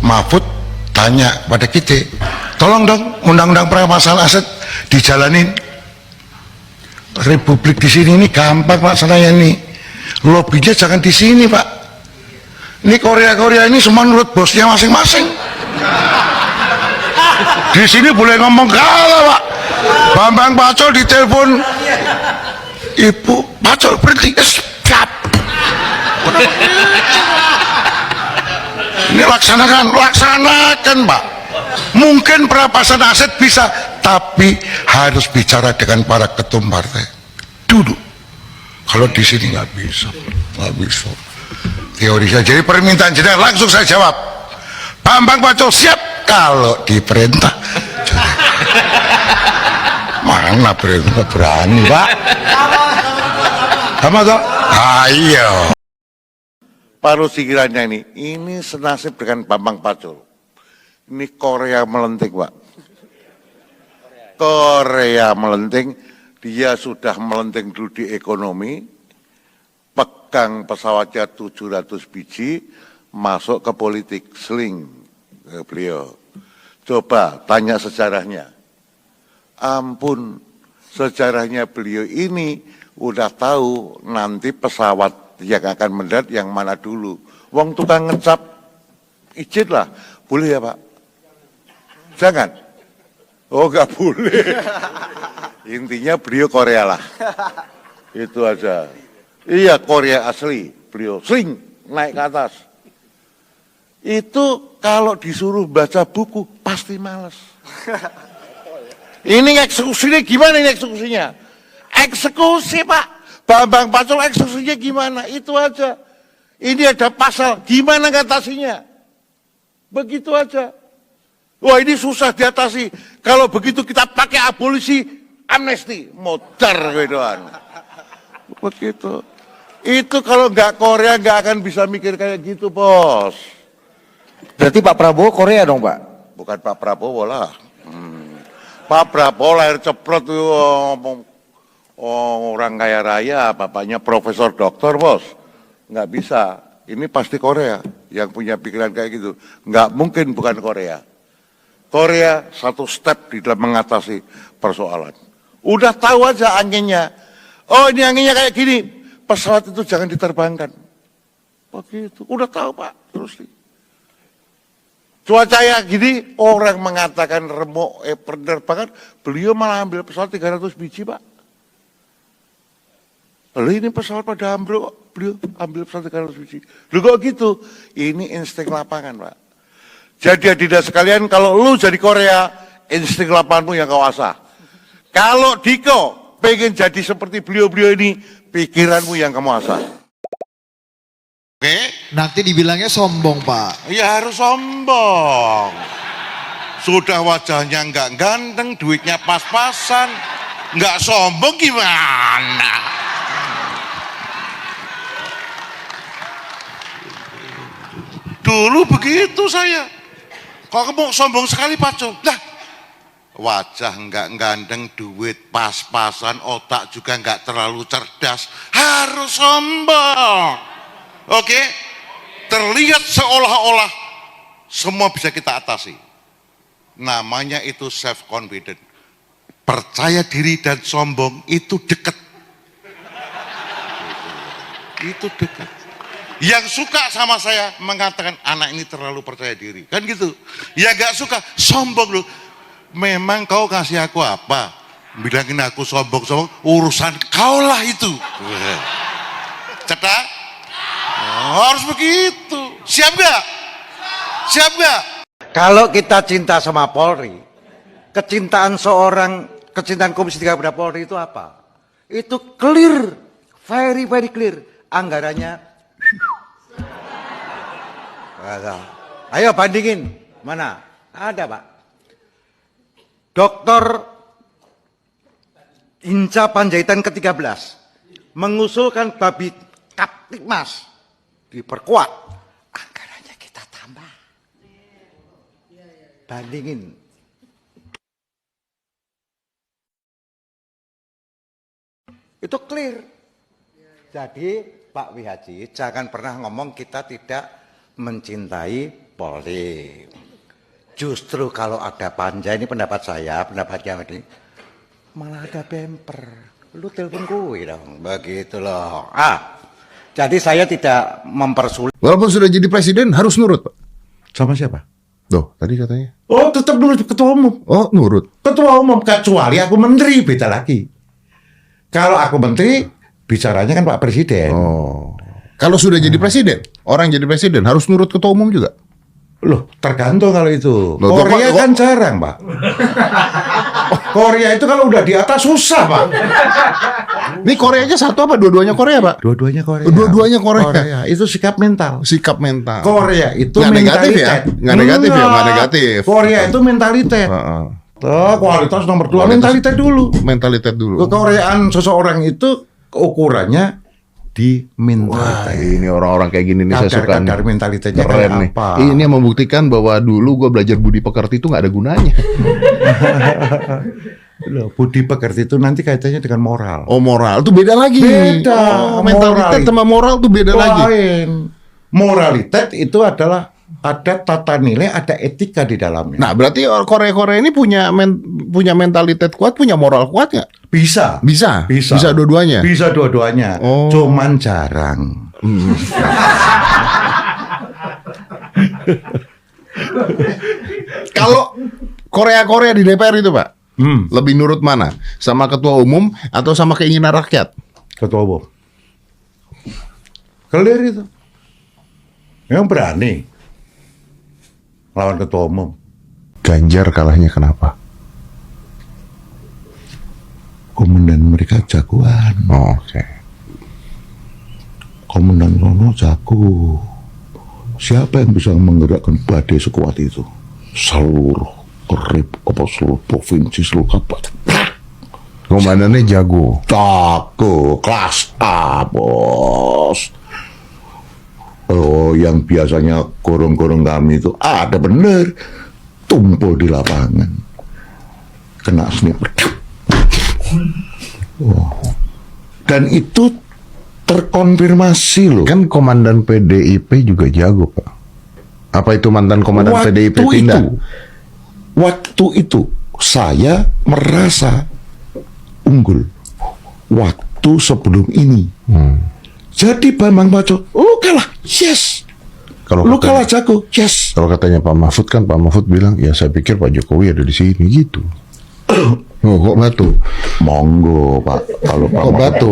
Mahfud tanya pada kita, tolong dong undang-undang perampasan aset dijalanin. Republik di sini ini gampang Pak, saya ini lobbynya jangan di sini Pak. Ini Korea ini semua menurut bosnya masing-masing. Di sini boleh ngomong kalah Pak. Bambang Pacul ditelepon, Ibu Pacul berhenti, siap. Ini laksanakan Pak. Mungkin perampasan aset bisa, tapi harus bicara dengan para ketum partai dulu. Kalau di sini nggak bisa. Teori saja. Jadi permintaan jenengan langsung saya jawab. Bambang Pacul siap kalau diperintah. Mana perintah berani Pak? Sama toh? Ayo. Paruh sikirannya ini senasib dengan Bambang Pacul. Ini Korea melenting Pak. Korea melenting, dia sudah melenting dulu di ekonomi, pegang pesawatnya 700 biji, masuk ke politik, seling beliau. Coba tanya sejarahnya. Ampun, sejarahnya beliau ini udah tahu nanti pesawat yang akan mendarat yang mana dulu. Wong tukang ngecap, izin lah, boleh ya Pak? Jangan. Oh nggak boleh. Intinya beliau Korea lah. Itu aja. Iya Korea asli. Beliau sling naik ke atas. Itu kalau disuruh baca buku pasti males. Ini eksekusinya gimana ini eksekusinya? Eksekusi Pak. Bambang Pacul eksekusinya gimana? Itu aja. Ini ada pasal. Gimana ngatasinya? Begitu aja. Wah ini susah diatasi. Kalau begitu kita pakai abolisi amnesti, modar gituan. Begitu. Itu kalau nggak Korea nggak akan bisa mikir kayak gitu bos. Berarti Pak Prabowo Korea dong Pak? Bukan Pak Prabowo lah. Pak Prabowo lahir ceprot tuh orang kaya raya, bapaknya profesor doktor bos. Nggak bisa. Ini pasti Korea yang punya pikiran kayak gitu. Nggak mungkin bukan Korea. Korea satu step di dalam mengatasi persoalan. Udah tahu aja anginnya. Oh ini anginnya kayak gini. Pesawat itu jangan diterbangkan. Begitu. Udah tahu Pak. Terus cuaca ya gini. Orang mengatakan remuk penerbangan. Beliau malah ambil pesawat 300 biji Pak. Lalu ini pesawat pada ambil kok. Beliau ambil pesawat 300 biji. Lalu kok gitu. Ini insting lapangan Pak. Jadi hadirin sekalian, kalau lu jadi Korea, insting lapanganmu yang kau asah. Kalau Diko pengen jadi seperti beliau-beliau ini, pikiranmu yang kamu asah. Oke? Nanti dibilangnya sombong Pak. Ya harus sombong. Sudah wajahnya nggak ganteng, duitnya pas-pasan, nggak sombong gimana? Dulu begitu saya. Kok kamu sombong sekali Pacul? Lah, wajah nggak ganteng, duit pas-pasan, otak juga nggak terlalu cerdas, harus sombong. Oke? Terlihat seolah-olah semua bisa kita atasi. Namanya itu self confident. Percaya diri dan sombong itu dekat. Itu dekat. Yang suka sama saya mengatakan anak ini terlalu percaya diri, kan gitu. Ya gak suka, sombong loh. Memang kau kasih aku apa? Bilangin aku sombong, urusan kau lah itu. Cetak? Oh, harus begitu. Siap gak? Siap gak? Kalau kita cinta sama Polri, kecintaan Komisi 3 kepada Polri itu apa? Itu clear, very clear. Anggarannya ayo bandingin, mana? Ada Pak. Dokter Hinca Panjaitan ke-13 mengusulkan Babi Kaptipmas diperkuat, anggarannya kita tambah. Bandingin. Itu clear. Jadi Pak Wihaji jangan pernah ngomong kita tidak mencintai Polri. Justru kalau ada panja, ini pendapat saya, pendapatnya ini, malah ada bemper. Lu telepon gue dong, begitu loh. Jadi saya tidak mempersulit. Walaupun sudah jadi presiden harus nurut, Pak. Sama siapa? Tuh, tadi katanya. Oh, tetap nurut ketua umum. Oh, nurut. Ketua umum, kecuali aku menteri, beda lagi. Kalau aku menteri, bicaranya kan Pak Presiden. Oh. Kalau sudah jadi presiden, orang jadi presiden harus nurut ketua umum juga. Loh, tergantung kalau itu. Loh, Korea Pak, kan jarang, Pak. Korea itu kalau udah di atas susah, Pak. Ini Koreanya satu apa dua-duanya Korea, Pak? Dua-duanya Korea. Dua-duanya Korea. Itu sikap mental. Sikap mental. Korea itu Nggak negatif ya? mentalitas. Nggak negatif ya? Nggak negatif. Korea itu mentalitas. Heeh. Tuh, kualitas nomor 2 Kualitas. mentalitas dulu. Mentalitas dulu. Kekoreaan seseorang itu ukurannya di Wah, mentalitas. ini orang-orang kayak gini nih saya suka nih. Kadar mentalitasnya Keren kayak nih. apa? Ini yang membuktikan bahwa dulu gue belajar budi pekerti itu nggak ada gunanya. Loh, budi pekerti itu nanti kaitannya dengan moral. Oh, moral itu beda lagi. Beda. Oh, mentalitas sama moral tuh beda lagi. Lain. Moralitas itu adalah ada tata nilai, ada etika di dalamnya. Nah, berarti Korea-Korea ini punya mentalitas kuat, punya moral kuat nggak? Bisa. Bisa dua-duanya. Bisa dua-duanya. Oh. Cuman jarang. Kalau Korea-Korea di DPR itu, Pak, lebih nurut mana? Sama ketua umum atau sama keinginan rakyat? Ketua umum. Clear itu. Yang berani lawan ketua umum. Ganjar kalahnya kenapa? Komandan mereka jagoan. Oh, oke. Komandan Rono jago. Siapa yang bisa menggerakkan badai sekuat itu? Seluruh provinsi, seluruh kabupaten. Komandannya jago. Jago, kelas A, bos. Oh, yang biasanya gorong-gorong kami itu ada bener. Tumpul di lapangan. Kena sniper. Wow. Dan itu terkonfirmasi loh. Kan komandan PDIP juga jago, Pak. Apa itu mantan komandan PDIP pindah? Waktu itu saya merasa unggul. Waktu sebelum ini. Jadi Bambang Pacul, lu kalah, yes. Kalau Lu katanya- kalah jago, yes. Kalau katanya Pak Mahfud kan, Pak Mahfud bilang, ya saya pikir Pak Jokowi ada di sini gitu. Oh, kok batu? Monggo Pak, kalau Pak Kok batu?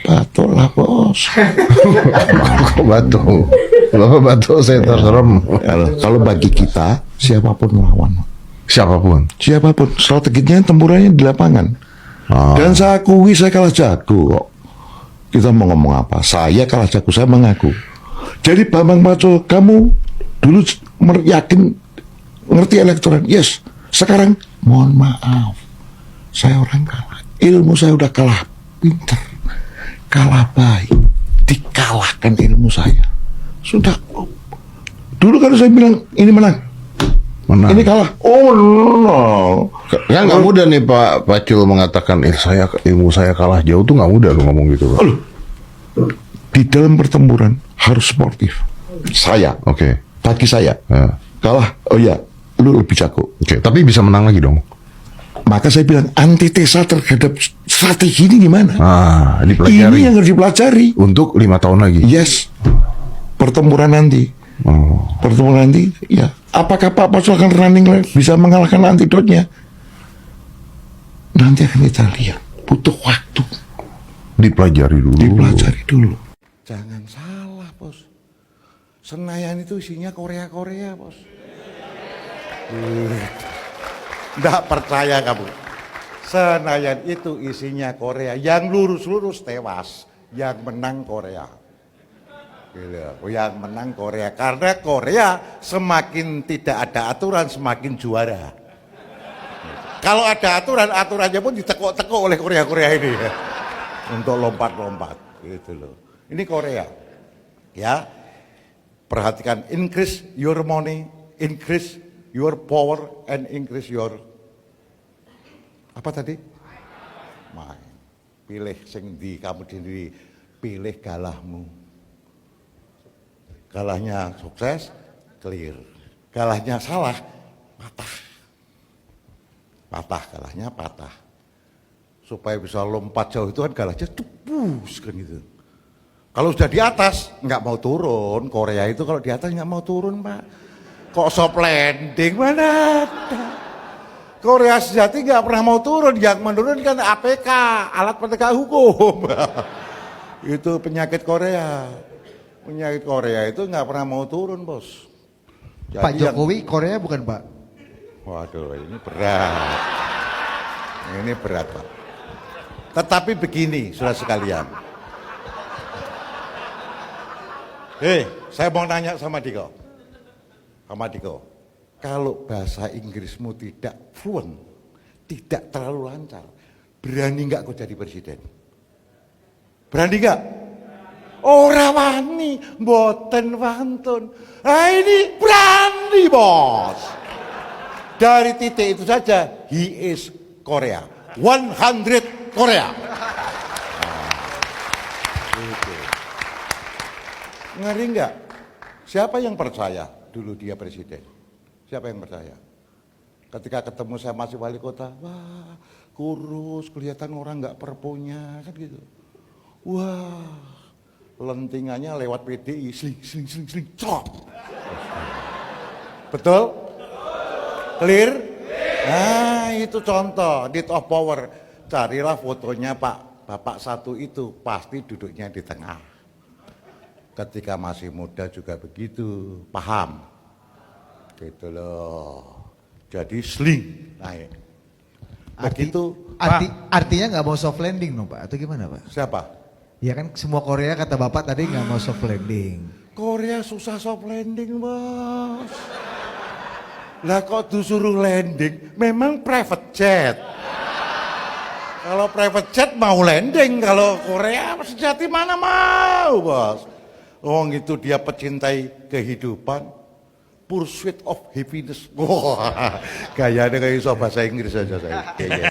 Batu lah bos. Kok batu? Bapak batu saya terserem. Kalau bagi kita siapapun lawan, Siapapun. siapapun strateginya tempurannya di lapangan. Dan saya akui saya kalah jago kok. Kita mau ngomong apa? Saya kalah jago, saya mengaku. Jadi Bambang Pacul, kamu dulu yakin ngerti elektoral? Yes. Sekarang mohon maaf, saya orang kalah. Ilmu saya udah kalah pinter, kalah baik, dikalahkan ilmu saya. Sudah. Dulu kan saya bilang ini menang, Menang. ini kalah. Oh no. Kan nggak mudah nih Pak Pacul mengatakan, ilmu saya kalah jauh tuh nggak mudah lu ngomong gitu, Pak. Di dalam pertempuran harus sportif. Saya, Oke. bagi saya, Ya. kalah. Oh ya, lu lebih jago. Oke, tapi bisa menang lagi dong. Maka saya bilang antitesa terhadap strategi ini gimana? Ini Dipelajari yang harus dipelajari. untuk 5 tahun lagi. Yes. Pertempuran nanti. Oh. Pertempuran nanti, ya. Apakah Pak Pacul akan running bisa mengalahkan antidotnya? Nanti akan kita lihat. Butuh waktu. Dipelajari dulu. Dipelajari dulu. Jangan salah, bos. Senayan itu isinya Korea-Korea, bos. Nggak percaya kamu. Senayan itu isinya Korea. Yang lurus-lurus tewas. Yang menang Korea. Gitu. Yang menang Korea. Karena Korea semakin tidak ada aturan, semakin juara. Kalau ada aturan, aturannya pun ditekuk-tekuk oleh Korea-Korea ini. Untuk lompat-lompat. Gitu loh. Ini Korea. Ya. Perhatikan, increase your money, increase your power, and increase your apa tadi? Main. Pilih sing di kamu sendiri, pilih galahmu. Galahnya sukses, clear. Galahnya salah, patah. Patah, galahnya patah. Supaya bisa lompat jauh itu kan galahnya tebus kan gitu. Kalau sudah di atas, nggak mau turun. Korea itu kalau di atas nggak mau turun, Pak. Kok soft landing, mana ada. Korea sejati nggak pernah mau turun. Yang menurunkan APK, alat penegak hukum. Itu penyakit Korea. Penyakit Korea itu nggak pernah mau turun, bos. Jadi Pak Jokowi Korea bukan Pak? Waduh, ini berat. Ini berat, Pak. Tetapi begini, saudara sekalian. Saya mau nanya sama Diko. Kalau bahasa Inggrismu tidak fluent, tidak terlalu lancar, berani nggak kau jadi presiden? Berani nggak? Ora wani, mboten wantun. Nah ini berani, bos. Dari titik itu saja, he is Korea. 100 Korea. Ngeri nggak? Siapa yang percaya dulu dia presiden? Siapa yang percaya? Ketika ketemu saya masih wali kota, wah kurus, kelihatan orang nggak perpunya, kan gitu. Wah, lentingannya lewat PDI, sling, cok. Betul? Clear? Nah itu contoh, deed of power. Carilah fotonya Bapak satu itu, pasti duduknya di tengah. Ketika masih muda juga begitu, paham? Gitu loh. Jadi sling naik. Begitu. Artinya nggak mau soft landing dong Pak, atau gimana Pak? Siapa? Ya kan semua Korea kata Bapak tadi nggak mau soft landing. Korea susah soft landing, bos. Lah kok disuruh landing? Memang private jet. Kalau private jet mau landing, kalau Korea sejati mana mau, bos. Itu dia pecintai kehidupan, pursuit of happiness. Wah, gayanya kayak iso bahasa Inggris aja saya.